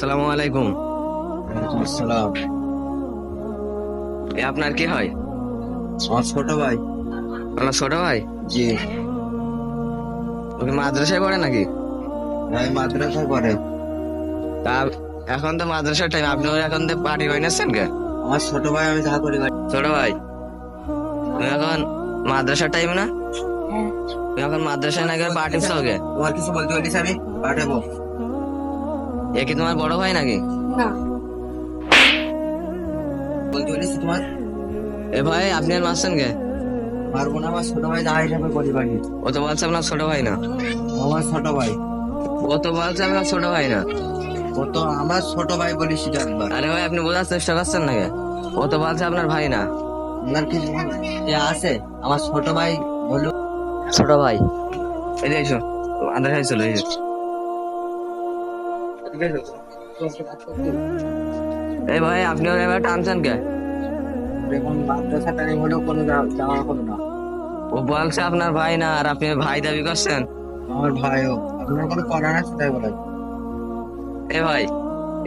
আসসালামু আলাইকুম। আসসালাম। এ আপনার কি হয়? আমার ছোট ভাই। আপনার ছোট ভাই? জি। ওকে মাদ্রাসায় পড়ে নাকি? ভাই মাদ্রাসায় পড়ে। তা এখন তো মাদ্রাসার টাইম, আপনি ওর এখন তো পার্টি বানাচ্ছেন কে? আমার ছোট ভাই, আমি যা করি ভাই। ছোট ভাই, তুমি এখন মাদ্রাসার টাইম না? তুমি এখন মাদ্রাসায় না গিয়ে পার্টি দিচ্ছ ওকে? তোমার কিছু বলতে বলিস, আমি পাঠাবো। এ কি তোমার বড় ভাই নাকি? না, বলতে বলিস তোমার? এ ভাই, আপনি আর মারছেন কে? পারবো না, আমার ছোট ভাই যা হিসাবে করি বাড়ি। ও তো বলছে আপনার ছোট ভাই না। আমার ছোট ভাই। ও তো বলছে আপনার ছোট ভাই না। ও তো আমার ছোট ভাই বলিস একবার। আরে ভাই, আপনি বোঝার চেষ্টা করছেন নাকি? ও তো বলছে আপনার ভাই না। আপনার কি এ আছে? আমার ছোট ভাই বললো। ছোট ভাই, এই যে এসো, মাদ্রাসায় চলো, এই যে। এই ভাই, আপনি ওর এবার টানছেন কে? এখন মাদ্রাসা টাইম হলেও কোনো যাওয়া হলো না। ও বলছে আপনার ভাই না, আর আপনি ভাই দাবি করছেন। আমার ভাইও আপনার কোনো করার আছে তাই বলে। এ ভাই,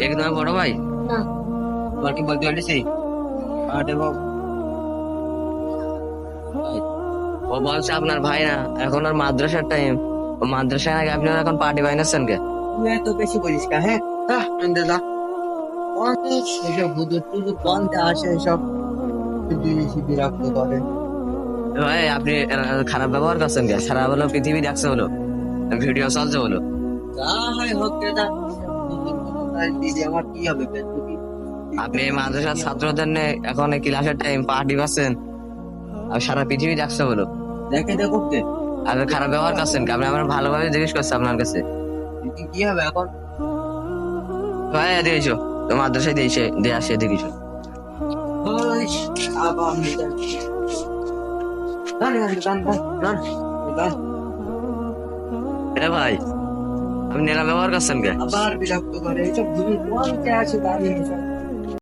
এ কি তোমার বড় ভাই? না, তোমার কি বলতে বলিস? পাঠাবো। ও বলছে আপনার ভাই না, এখন ওর মাদ্রাসার টাইম। ও মাদ্রাসায় নাকি আপনি ওর এখন পার্টি বানাচ্ছেন কে? তুই এত বেশি বলিস কা? হ্যাঁ, যা। অনেক এসব হুজুর টুজুর কমতে আসে, এসব বিরক্ত করে। এ ভাই, আপনি খারাপ ব্যবহার করছেন কে? সারা বলো পৃথিবী দেখছে বলো, ভিডিও চলছে বলো। যা হয় হোক রে, যা। দিদি আমার কি হবে ফেসবুকে? আপনি এই মাদ্রাসার ছাত্রদের নিয়ে এখন এই ক্লাসের টাইম পার্টি করছেন, আর সারা পৃথিবী দেখছে বলো। দেখে দেখো কে? আর খারাপ ব্যবহার করছেন কে? আপনি আমার ভালোভাবে জিজ্ঞেস করছে আপনার কাছে। কি হবে এখন? ভাই দিয়েছো তো মাদ্রাসায় দিয়েছে, দিয়ে আসে দেখিছো। ওই, আবার আমি এ ভাই, আপনি এরা ব্যবহার করছেন কে? আবার বিরক্ত করে, এইসব হুজুর কমতে আসে দাঁড়িয়ে।